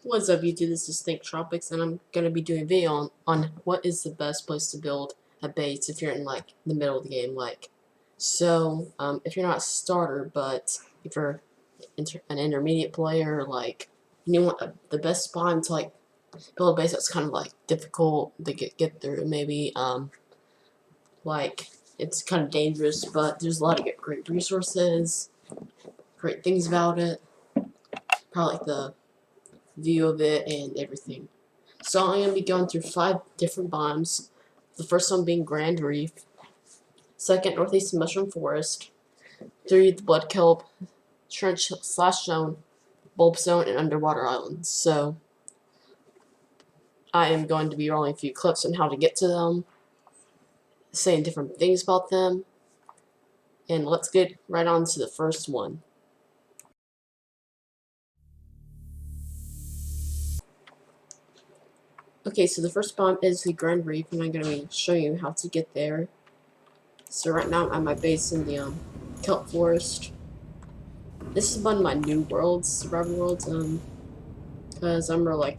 What's up YouTube, this is Think Tropics, and I'm going to be doing a video on what is the best place to build a base if you're in like the middle of the game. If you're not a starter, but if you're an intermediate player, like you want the best spawn to like build a base that's kind of like difficult to get through. Maybe like it's kind of dangerous, but there's a lot of great resources, great things about it. Probably like the view of it and everything. So I'm going to be going through 5 different biomes. The first one being Grand Reef. Second, Northeastern Mushroom Forest. 3, the Blood Kelp, Trench / Zone, Bulb Zone, and Underwater Islands. So I am going to be rolling a few clips on how to get to them, saying different things about them, and let's get right on to the first one. Okay, so the first biome is the Grand Reef, and I'm going to be showing you how to get there. So right now I'm at my base in the kelp forest. This is one of my new worlds, survival worlds, because I'm real like,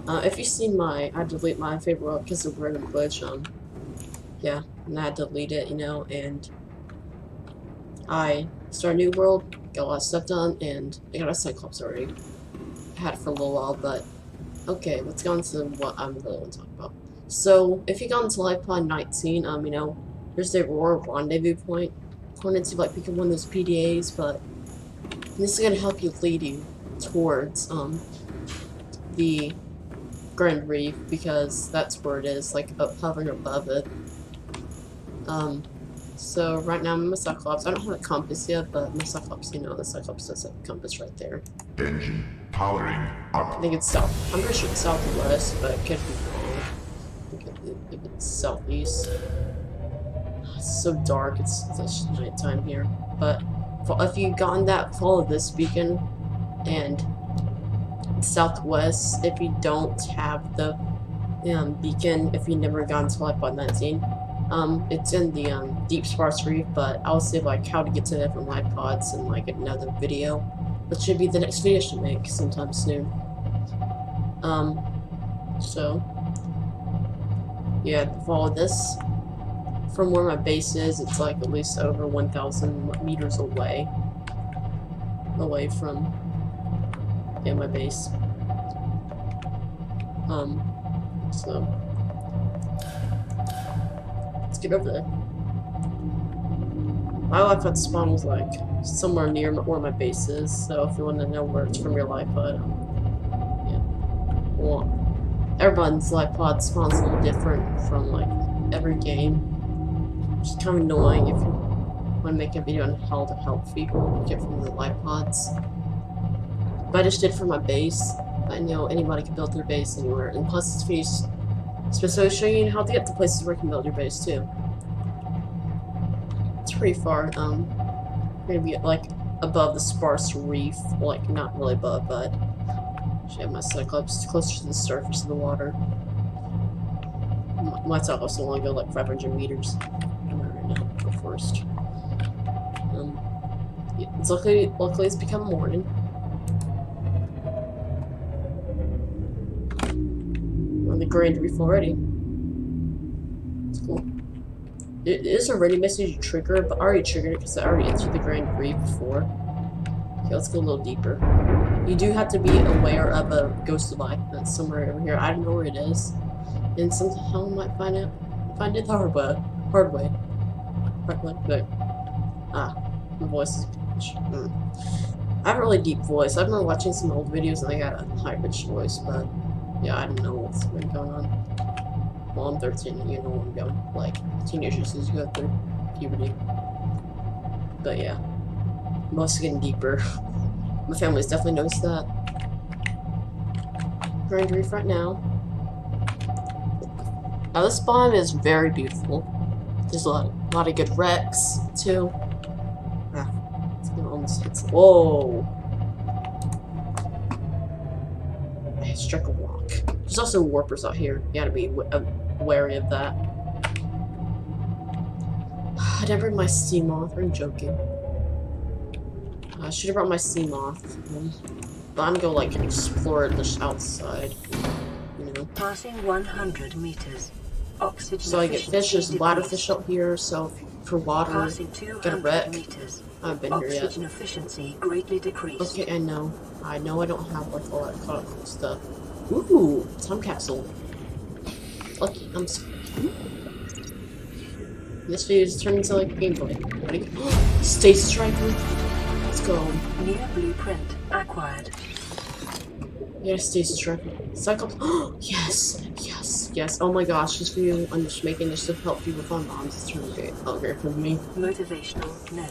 if you've seen I delete my favorite world because of random glitch, yeah, and I had to delete it, and I start a new world, got a lot of stuff done, and I got a Cyclops already. I had it for a little while, but okay, let's go into what I'm really want to talk about. So, if you go into Life Pod 19, there's the Aurora Rendezvous point. According to like picking one of those PDAs, but this is gonna help you lead you towards the Grand Reef because that's where it is, like hovering above it. So right now I'm a Cyclops. I don't have a compass yet, but my Cyclops, the Cyclops does have a compass right there. Engine powering up. I think it's south. I'm pretty sure it's southwest, but it could be wrong. If it's southeast. It's so dark. It's just nighttime here. But if you've gotten that, follow this beacon, and it's southwest. If you don't have the beacon, if you never gone to Life Pod 19. It's in the deep sparse reef, but I'll say like how to get to different life pods in like another video, which should be the next video I should make sometime soon. So yeah, follow this. From where my base is, it's like at least over 1,000 meters away from my base. So let's get over there. My life pod spawn was like somewhere near where my base is, so if you want to know where it's from your life pod, yeah. Well, everyone's life pod spawns a little different from like every game. It's kind of annoying if you want to make a video on how to help people get from the life pods. But I just did for my base. I know anybody can build their base anywhere, and plus this video specifically showing you how to get to places where you can build your base too. It's pretty far. Maybe like above the sparse reef, like not really above, but I have my Cyclops closer to the surface of the water. My Cyclops will only go like 500 meters. Right now, go first. It's luckily it's become morning. On the Grand Reef already. It's cool. It is already message trigger, but I already triggered it because I already entered the Grand Reef before. Okay, let's go a little deeper. You do have to be aware of a ghost of life that's somewhere over here. I don't know where it is, and somehow I might find it the hard way. But my voice is. I have a really deep voice. I've been watching some old videos and I got a high pitched voice, but yeah, I don't know what's been going on. Well, I'm 13 and you know where I'm going. Like, teenagers as you go through puberty. But yeah, I'm also getting deeper. My family's definitely noticed that. Grand Reef right now. Now this biome is very beautiful. There's a lot of good wrecks too. It's gonna almost hit. Whoa! I struck a rock. There's also warpers out here. You gotta be wary of that. I didn't bring my sea moth. Are you joking? I should have brought my sea moth. But I'm gonna like explore this outside. You know. Passing 100 meters. Oxygen So I get fish, there's bladderfish out here, so for water, Passing get a 200 wreck. meters. I haven't been here yet. Oxygen efficiency greatly decreased. Okay, I know I don't have like all that cool stuff. Ooh, time capsule. Lucky, I'm so lucky. This video is turning into like a gameplay. Ready? Stasis rifle. Let's go. New blueprint acquired. Yeah, stasis rifle. Cyclops. Yes, yes, yes. Oh my gosh, this video, I'm just making this to help people find bombs. It's really great. Oh, great for me. Motivational note.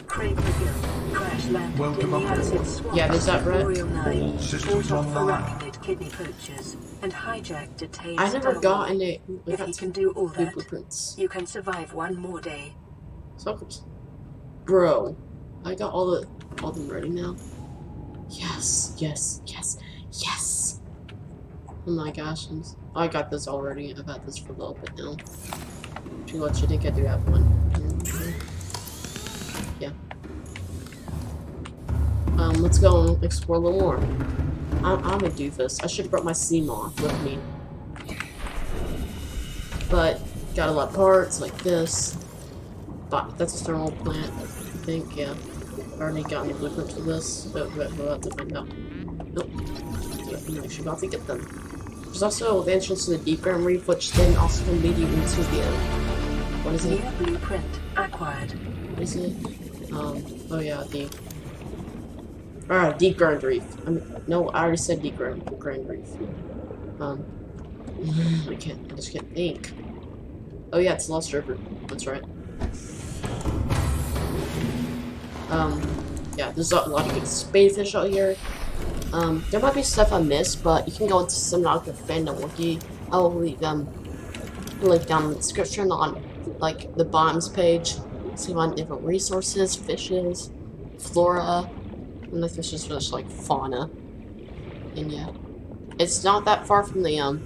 Craig McGill crash landed Welcome in the aboard. acid swamp. Yeah, there's that wreck. Royal 9 All systems fought off online. arachnid kidney poachers and hijacked detained I never Star got Wars. any. We If got you can do all two that, blueprints. you can survive one more day. Cyclops. Bro, I got all them ready now. Yes, yes, yes, yes. Oh my gosh, I got this already. I've had this for a little bit now. To let you think I do have one. Yeah. Let's go and explore a little more. I'm gonna do this. I should have brought my sea moth with me. But got a lot of parts like this. But that's a thermal plant, I think, yeah. I've already gotten the blueprint for this, but we'll have to find out. Nope. Yeah, I'm actually about to get them. There's also the entrance to the deep ground reef, which then also can lead you into the what is it? New blueprint acquired. What is it? Oh yeah, the deep ground reef. I mean, no, I already said deep ground reef. I just can't think. Oh yeah, it's Lost River. That's right. Yeah, there's a lot of good spadefish out here. There might be stuff I missed, but you can go into Subnautica fandom wiki. I'll leave link down in the description on like the bombs page. So you find different resources, fishes, flora, and the fish is just like fauna. And yeah, it's not that far from the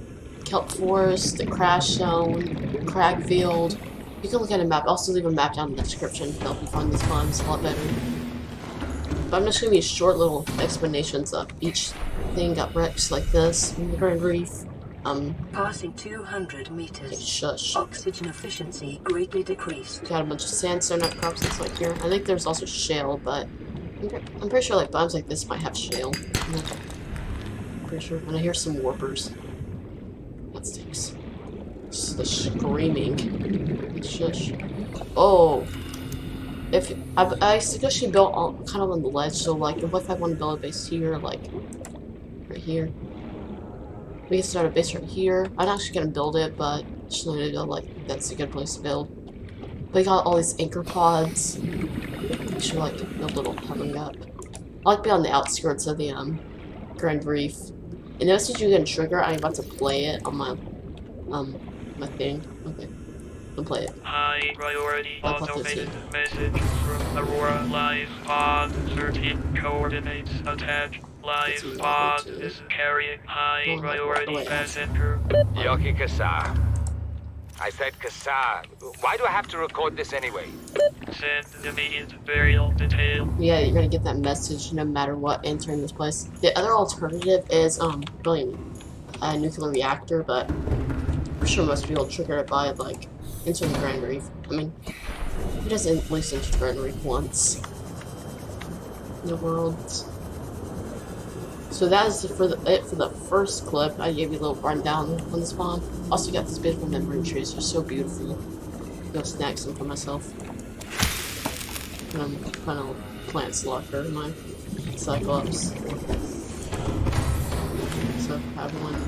kelp forest, the crash zone, crag field. You can look at a map. I'll also leave a map down in the description to help you find these bombs a lot better. But I'm just gonna be short little explanations of each thing got wrecks like this in the Grand Reef. Passing 200 meters. Okay, shush. Oxygen efficiency greatly decreased. Got a bunch of sandstone outcrops that's like here. I think there's also shale, but I'm pretty sure like bombs like this might have shale. I'm pretty sure. And I hear some warpers. That stinks. Just the screaming. Shush. Oh. If I suggest you build kind of on the ledge, so like if I want to build a base here, like right here, we can start a base right here. I'm actually gonna build it, but just let you know like that's a good place to build. We got all these anchor pods. You should like build a little hovering up. I like to be on the outskirts of the Grand Reef. And notice that you can trigger. I'm about to play it on my my thing. Okay. I'll play it. High priority I'll put this automated in. message from Aurora. Live pod 13 coordinates attached. This Live is pod awkward, too. is carrying high Oh, priority wait. passenger. Yoki Kassar. I said Kassar. Why do I have to record this anyway? Send immediate burial detail. Yeah, you're gonna get that message no matter what entering this place. The other alternative is building a nuclear reactor, but I'm sure most people trigger it by like entering the Grand Reef. I mean, who doesn't at least enter the Grand Reef once in the world? So that is it for the first clip. I gave you a little rundown on the spawn. Also got these beautiful membrane trees. They're so beautiful. Go snag some for myself. Kind of plants locker in my Cyclops. So I have one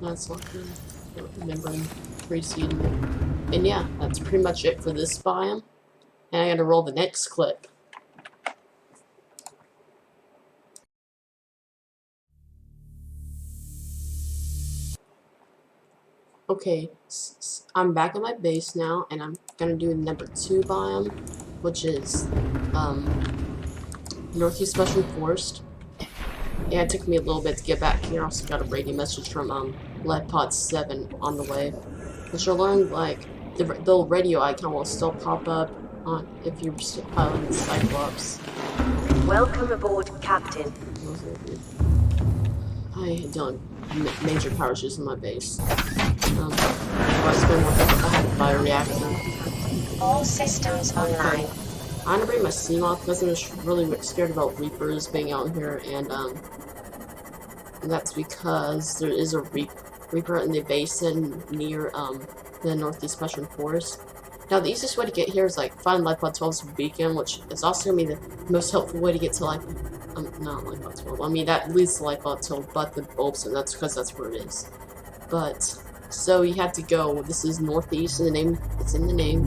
plants locker, membrane tree seed. And yeah, that's pretty much it for this biome. And I gotta roll the next clip. Okay, I'm back at my base now, and I'm gonna do number 2 biome, which is Northeast Western Forest. Yeah, it took me a little bit to get back here. I also got a radio message from Leadpod 7 on the way, which you'll learn like the radio icon will still pop up on if you're still piloting the Cyclops. Welcome aboard, Captain. I done major power issues in my base. I spent more time. I had a bioreactor. All systems online. I want to bring my steam off because I'm just really scared about Reapers being out here, and that's because there is a Reaper in the basin near the northeast Western Forest. Now, the easiest way to get here is like find Lifeblood 12's beacon, which is also gonna be the most helpful way to get to not Lifeblood 12. I mean, that leads to Lifeblood 12, but the bulbs, and that's because that's where it is. But so you have to go. This is northeast in the name. It's in the name.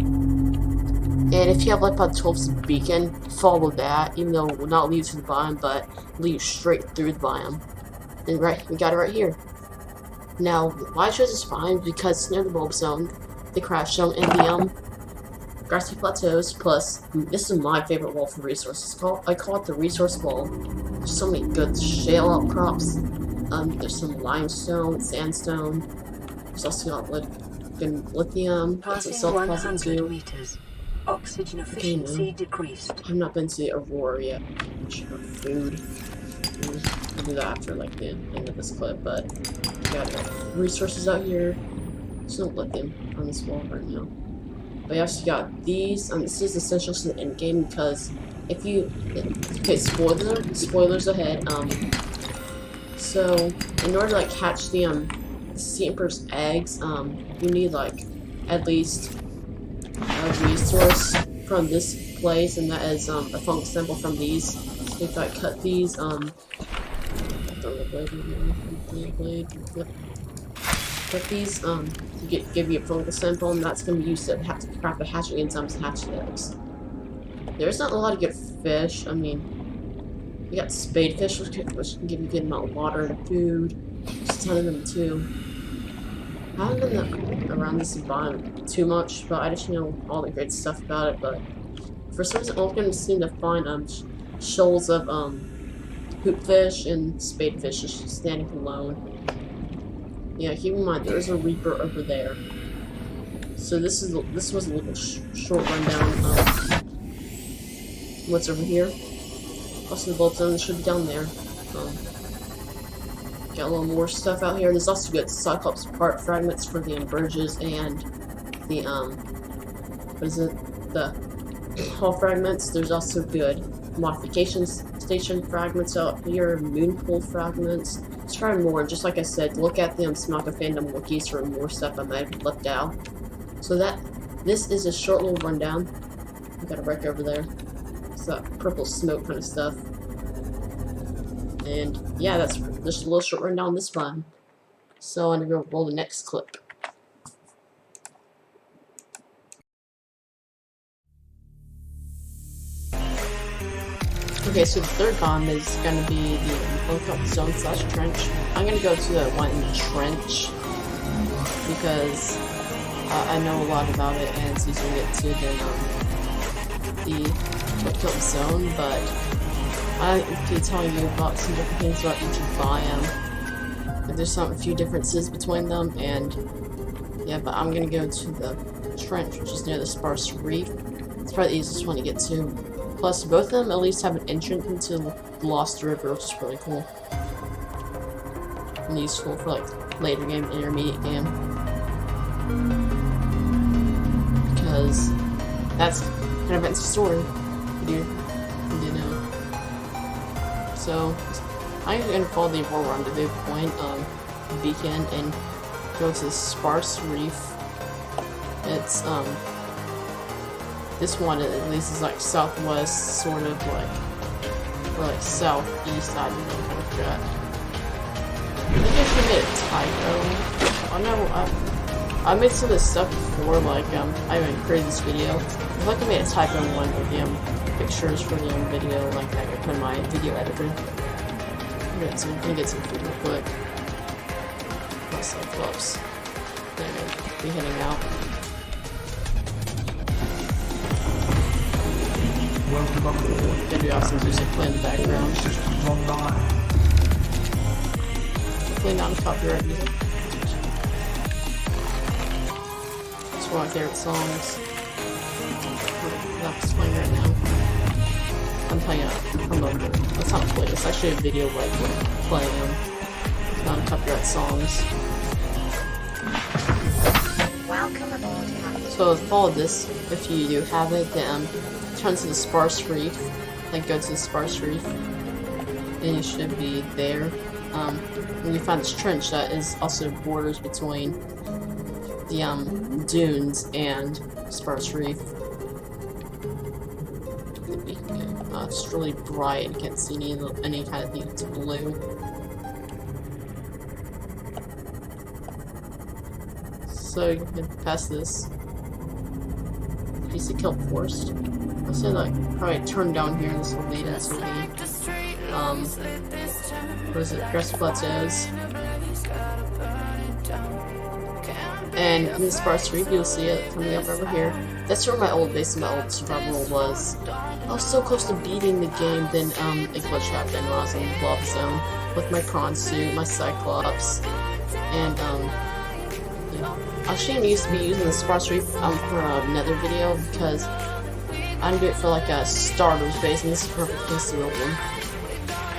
And if you have Lifeblood 12's beacon, follow that, even though it will not lead you to the biome, but lead you straight through the biome. And right, we got it right here. Now, why I chose this biome? Because it's near the bulb zone, the crash zone, and the grassy plateaus. Plus, this is my favorite wall for resources. I call it the resource wall. There's so many good shale outcrops. There's some limestone, sandstone. There's also got good lithium. That's a Passing salt 100 deposit too. meters. Oxygen efficiency decreased. I've not been to the Aurora yet. Food. I'll do that after like the end of this clip, but we got resources out here. There's no lithium on this wall right now. But you also got these. This is essential to the end game because if you spoilers ahead. So in order to like hatch the sea emperor's eggs, you need like at least a resource from this place, and that is a fungus sample from these. If I cut these, cut these, to give you a fungus sample, and that's going to be used to craft the hatching enzymes to hatch the eggs. There's not a lot of good fish. I mean, you got spadefish, which can give you a good amount of water and food. There's a ton of them too. I haven't been around this biome too much, but I just know all the great stuff about it. But for some reason, I'm going to seem to find shoals of hoopfish and spadefish just standing alone. Yeah, keep in mind there's a Reaper over there. So this was a little short rundown of what's over here. Also the bulb zone should be down there. Got a little more stuff out here. There's also good Cyclops part fragments for the bridges and the the hull fragments. There's also good modification station fragments out here, moon pool fragments. Let's try more. Just like I said, look at the Subnautica fandom wikis for more stuff I might have left out. So this is a short little rundown. We got a wreck over there. It's that purple smoke kind of stuff. And yeah, that's just a little short rundown on this biome. So I'm gonna go roll the next clip. Okay, so the third biome is gonna be the lookout zone / trench. I'm gonna go to the one in the trench because I know a lot about it and it's easier to get to than the lookout zone, but I can tell you about some different things about each biome. But there's a few differences between them, and yeah, but I'm gonna go to the trench, which is near the sparse reef. It's probably the easiest one to get to. Plus, both of them at least have an entrance into the Lost River, which is really cool. And useful for like later game, intermediate game. Because that's kind of its story. You know. So, I'm gonna follow the Aurora rendezvous point, beacon, and go to the sparse reef. It's, this one at least is like southwest, sort of like, or like southeast, I don't know, kind of that. I think I should made a typo. Oh no, I made some of this stuff before, like, I haven't created this video. I like I made a typo in one of the pictures for the video, like I could put in my video editor. I'm gonna get some food real quick. Plus, like, close. Then I'm gonna be heading out. Welcome aboard. Gonna be awesome music playing in the background. Systems online. Hopefully not copyright music. It's one of my favorite songs. That's playing right now. I'm telling you, that's not play. It's actually a video like we're playing non-copyright songs. Welcome aboard, Captain. So follow this if you do have it. Then turn to the sparse reef. Like go to the sparse reef, and you should be there. When you find this trench that is also borders between the dunes and sparse reef. It's really bright. You can't see any kind of thing that's blue. So you can pass this piece of kelp forest. I said like probably turn down here. This will lead into the what is it? Grass plateaus. And in the sparse reef, you'll see it coming up over here. That's where my old base and my old survival world was. I was so close to beating the game, then a glitch happened when I was in the lava zone with my prawn suit, my cyclops, and actually I used to be using the sparse reef for another video because I'm gonna do it for like a starter's base, and this is a perfect place to build one.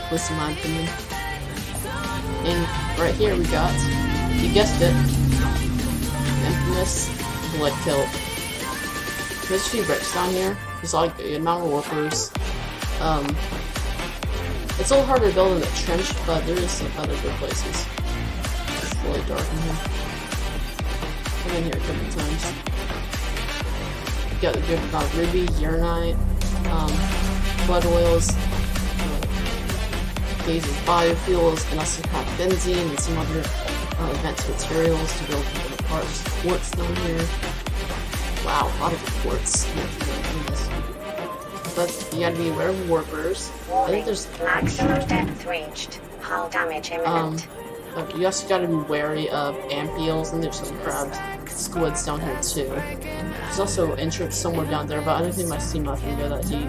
At least in my opinion. And right here we got, you guessed it, infamous blood kelp. There's a few bricks down here. There's like a amount of workers. It's a little harder to build in the trench, but there is some other good places. It's really dark in here. I've been here a couple times. You got the good ruby, uranite, blood oils, these biofuels, and also have benzene and some other advanced materials to build different parts. Quartz down here. Wow, a lot of quartz. But you gotta be aware of workers. I think there's Maximum depth reached. Hull damage imminent. you also gotta be wary of amphiols, and there's some crabs, squids down here too. There's also entrance somewhere down there, but I don't think my sea muff can go that deep.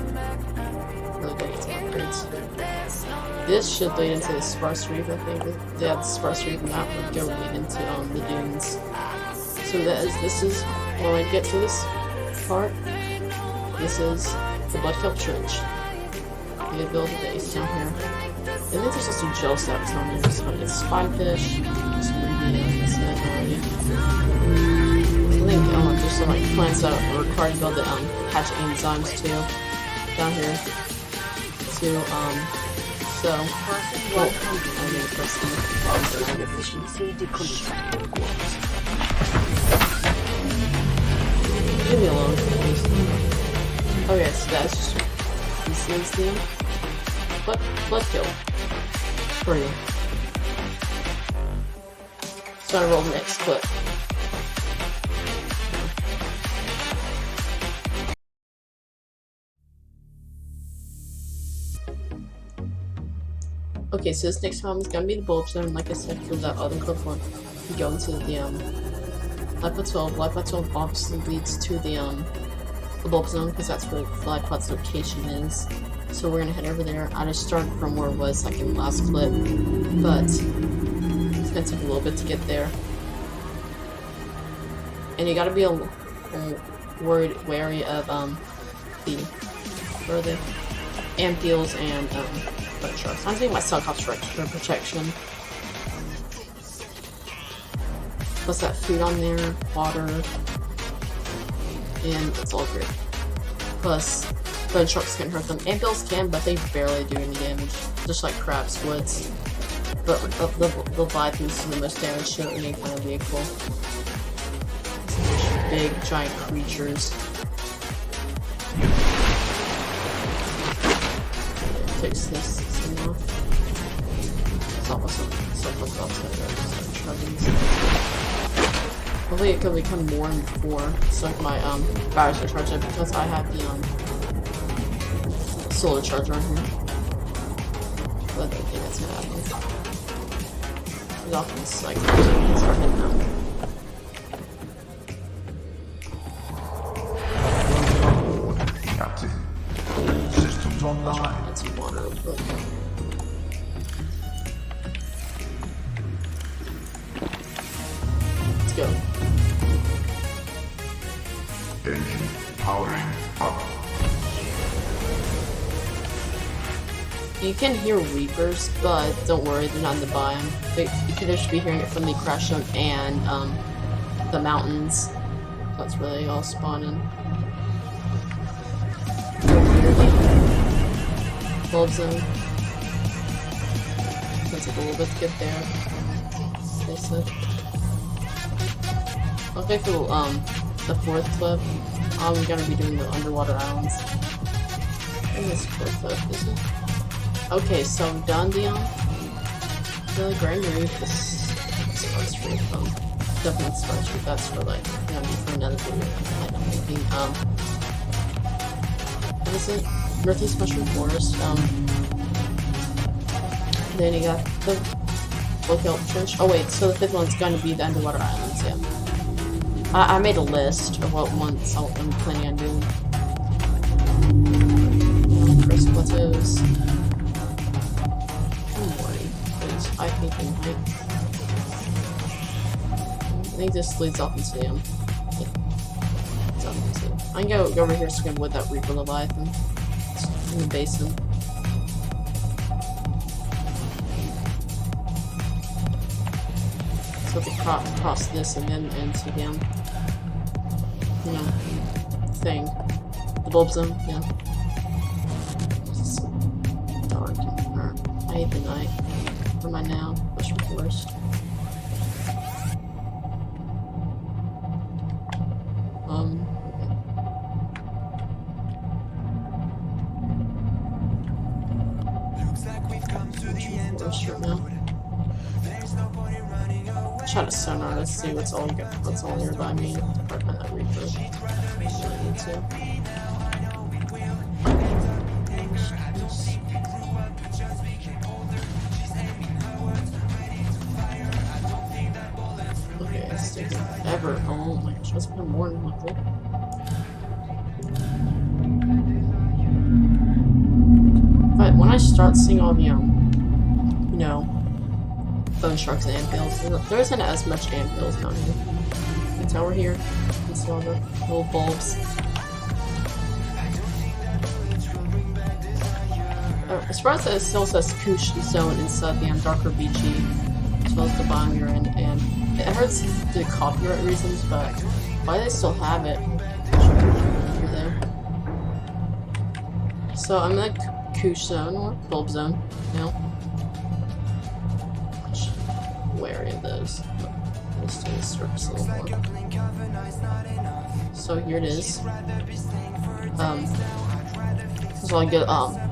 Really gotta get some upgrades. This should lead into the sparse reef, I think. Yeah, the sparse reef, and that would go lead into the dunes. So this is when I get to this part. This is the blood kelp trench. You gotta build a base down here. And then there's also gel sacs down here. So it's spinefish, some ruby, like I said already. I think there's some like plants that are required to build the hatch enzymes too down here. So well, I'm gonna press the Efficiency decreased. leave me alone, please. Okay, so that's just this is the blood kill for you. So I roll the next clip. Okay, so this next one is gonna be the bulge zone, like I said for that other clip one. You go into the Life 12. Life 12 obviously leads to the bulk zone because that's where Flypod's location is. So we're gonna head over there. I just started from where it was like in the last clip, but it's gonna take a little bit to get there. And you gotta be wary of the amphials and butt sharks. I'm taking my Cyclops for protection. Plus that food on there, water, and it's all great. Plus, bone sharks can hurt them. Amphials can, but they barely do any damage, just like crab squids. But the Leviathans do the most damage to any kind of vehicle. Big, giant creatures. Fix this thing off. It's almost hopefully it could become more and more, so like my batteries are charged up because I have the solar charger on here. But I don't think that's gonna happen. It's off this like start heading out. Captain. Systems online. Let's water real quick. Let's go. Engine powering up. you can hear Reapers, but don't worry, they're not in the biome. You could just be hearing it from the crash zone and the mountains. That's where they all spawn in. Bulb zone. Takes like a little bit to get there. They said. Okay, for the fourth clip, we're gonna be doing the underwater islands. I think this fourth clip, is it? Okay, so I've done the Grand Reef. This Sparks Reef, definitely Sparks Reef. That's for like, you know, for another video. I'm making, what is it? Northeast Mushroom Forest. Then you got the Lookout Trench. Oh wait, so the fifth one's gonna be the underwater islands, yeah. I made a list of what ones I'm planning on doing. First plateaus. I hate being height. I think this leads off into the I can go over here swim with that Reaper Leviathan. It's in the basin. So to cross this and then into the you know, thing. The bulb zone, yeah. It's so dark. I hate the night. Where am I now? Mushroom Forest. Right now. Try to sonar to see what's all nearby me. Or kind of Reaper. I need to. Okay, it's taking forever. Oh my gosh, what's been more than likely? But when I start seeing all the you know, bone sharks and antpills, there isn't as much antpills down here. You can tell we're here. You can see all the little bulbs. As far as it still says Koosh Zone inside the darker beachy, as well as the biome you're in, and it hurts the copyright reasons, but why they still have it? Here there. So I'm in the Koosh Zone or Bulb Zone now. Wary of those. Let's do this surface a little more. So here it is. So I get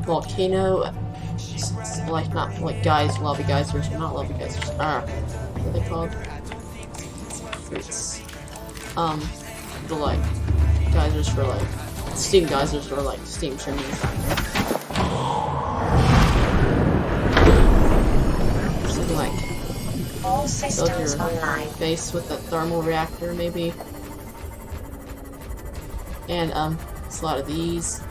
volcano, like not like lava geysers, not lava geysers. What are they called? Fruits. The like geysers for like steam geysers or like steam chimneys. Something like All systems build your online. base with a thermal reactor maybe. And it's a lot of these.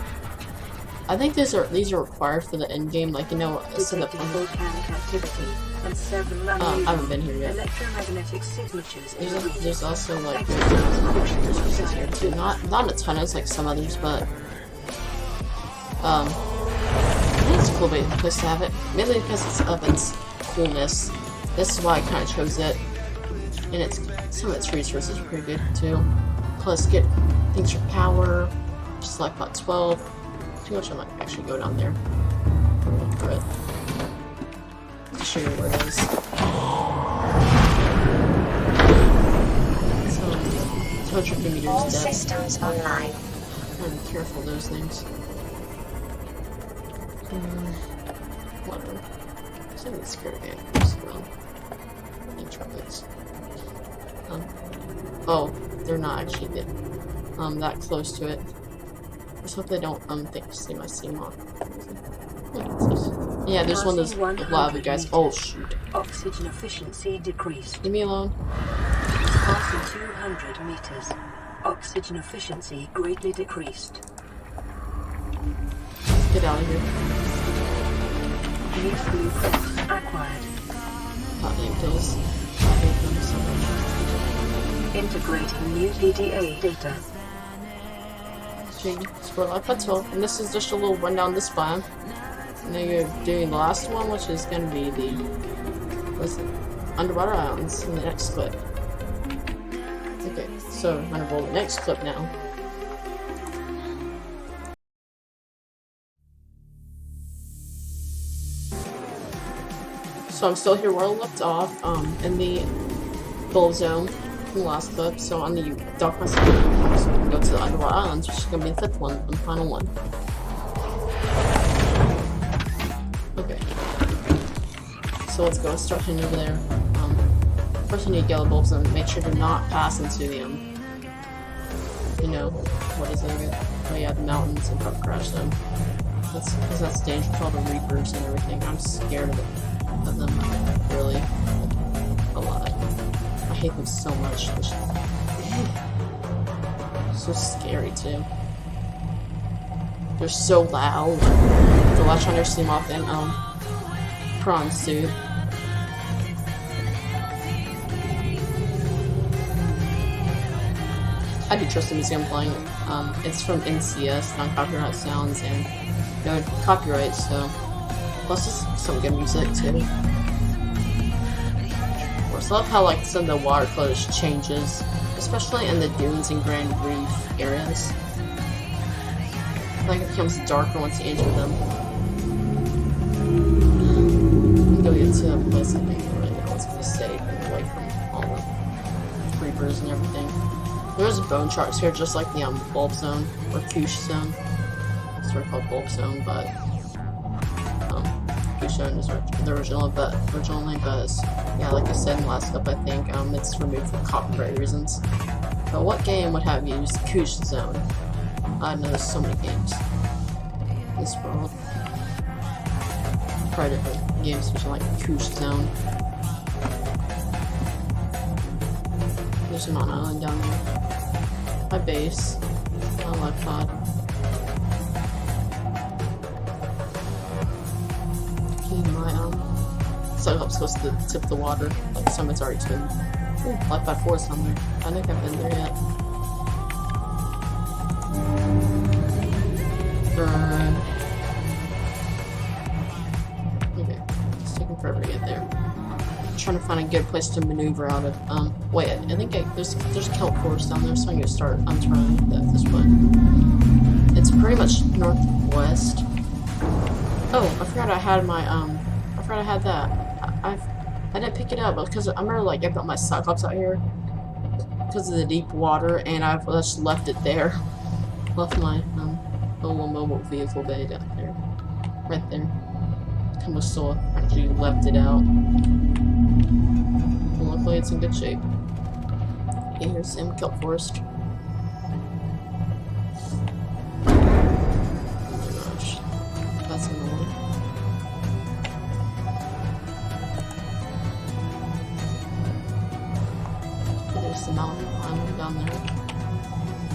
I think these are required for the end game, like you know, set up. Volcanic activity and several I haven't been here yet. electromagnetic signatures in the region. There's also like resources here too. Not a ton as like some others, but I think it's a cool place to have it. Mainly because it's of its coolness. This is why I kind of chose it, and some of its resources are pretty good too. Plus, get things for power. Just like about 12. Too much, I might actually go down there. Look for it. To show you where it is. So, 250 meters All depth. systems online. Gotta be careful of those things. Whatever. Some of these scared animals around. And trumpets. Oh, they're not actually that close to it. Just hope they don't see my CMOC. Yeah, there's one of those lava guys. Oh shoot. Oxygen efficiency decreased. Leave me alone. Passing 200 meters. Oxygen efficiency greatly decreased. Get out of here. New blueprint acquired. Not name pills. I hate them so much. Integrating new PDA data. Squirrel Life Plateau, and this is just a little rundown of this biome. And then you're doing the last one, which is gonna be the underwater islands in the next clip. Okay, so I'm gonna roll the next clip now. So I'm still here where I left off, in the bull zone from the last clip. So on the dock myself, so we go to the underwater islands, which is gonna be the fifth one, and final one. Okay. So let's go start heading over there. First you need yellow bulbs and make sure to not pass into the, you know, what is it? Oh yeah, the mountains and don't crash them. Because that's dangerous with all the reapers and everything. I'm scared of them, really. A lot. I hate them so much. So scary too. They're so loud. The last time I see them off in prawns too. I do trust the museum playing. It's from NCS, non-copyright sounds, and no copyright, so plus it's some good music too. Of course, I love how like some of the water colors changes, especially in the dunes and Grand Reef areas. I think it becomes darker once you enter them. Go get to a place I think really know it's gonna be safe and away from all the creepers and everything. There's bone sharks here, just like the bulb zone or Koosh zone. It's sort of called bulb zone, but Koosh zone is the original, but yeah, like I said in the last clip, I think it's removed for copyright reasons. But what game would have used Koosh zone? I know there's so many games in this world. Probably different games which are like Koosh zone. There's an island down there. My base. On my pod. So I'm supposed to tip the water. Like some it's already turned. Ooh, Life by 4 somewhere. I think I've been there yet. Okay. It's taking forever to get there. Trying to find a good place to maneuver out of. Wait, I think there's kelp forest down there, so I'm gonna start turning this way. It's pretty much northwest. Oh, I forgot I had my I forgot I had that. I didn't pick it up because I remember like I got my Cyclops out here because of the deep water, and I've just left it there. Left my little mobile vehicle bay down there, right there. Kind of still actually left it out. Well, luckily it's in good shape. Okay, here's some kelp forest. Oh my gosh, that's annoying. There's the mountain island down there.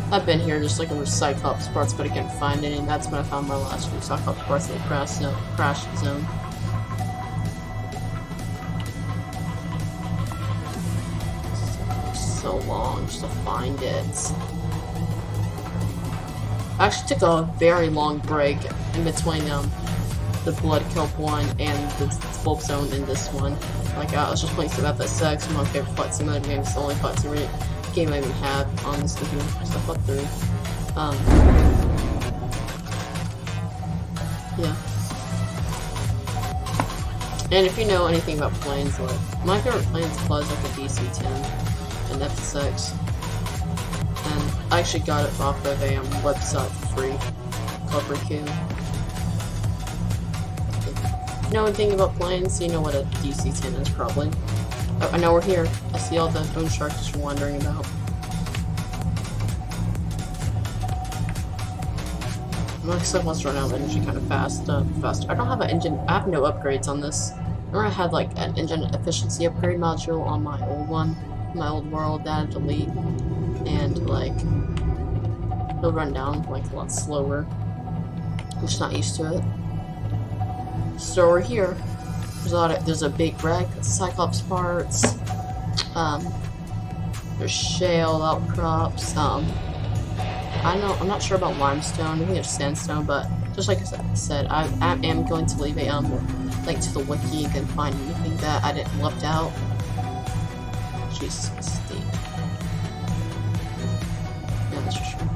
I've been here just looking for Cyclops parts, but I couldn't find any, and that's when I found my last few Cyclops parts in the crash zone. So long just to find it. I actually took a very long break in between the Blood Kelp one and the Bulb Zone in this one. Like I was just playing about that sex, one of my favorite Flight Simulator games, the only Flight Simulator game I even have on this computer stuff up through. Yeah. And if you know anything about planes, like my favorite planes flies like a DC-10 and F6. And I actually got it off of a website for free called Reef. If you know anything about planes, you know what a DC-10 is probably. Oh, I know we're here. I see all the bone sharks you're wondering about. My stuff must run out of energy kind of fast. I don't have an engine. I have no upgrades on this. Remember I had like an engine efficiency upgrade module on my old one, my old world that I had to delete, and like it'll run down like a lot slower. I'm just not used to it. So we're here. There's a big wreck, Cyclops parts, there's shale outcrops, I'm not sure about limestone, I think it's sandstone, but just like I said, I am going to leave a link to the wiki. You can find anything that I didn't left out. Jesus, Steve. Yeah, that's for sure.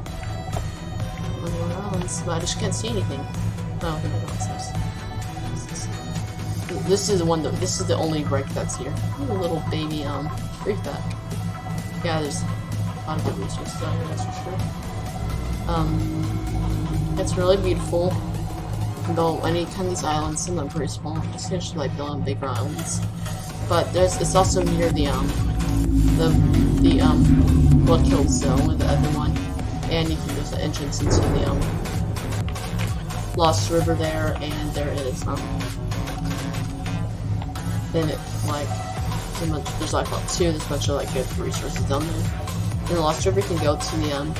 But I just can't see anything. Oh, what's this? This is the one. This is the only wreck that's here. Ooh, a little baby reef back. Yeah, there's a lot of good resources out here. That's for sure. It's really beautiful. You can go any kind of these islands. Some of them are pretty small. It's usually like building bigger islands. But it's also near the blood kill zone with the other one, and you can use the entrance into the Lost River there, and there is then it like there's like about there's a bunch of like good resources down there. In the Lost River, you can go to the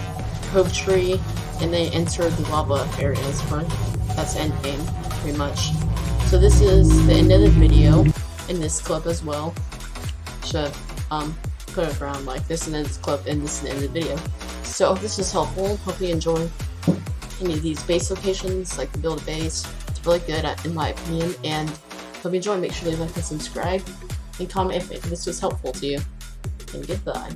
Cove Tree, and then enter the lava areas for that's end game pretty much. So this is the end of the video in this clip as well. Should put it around like this and then this clip and this is the end of the video. So I hope this was helpful. Hope you enjoy any of these base locations, like the build a base. It's really good in my opinion, and hope you enjoy. Make sure to like and subscribe and comment if this was helpful to you. And goodbye.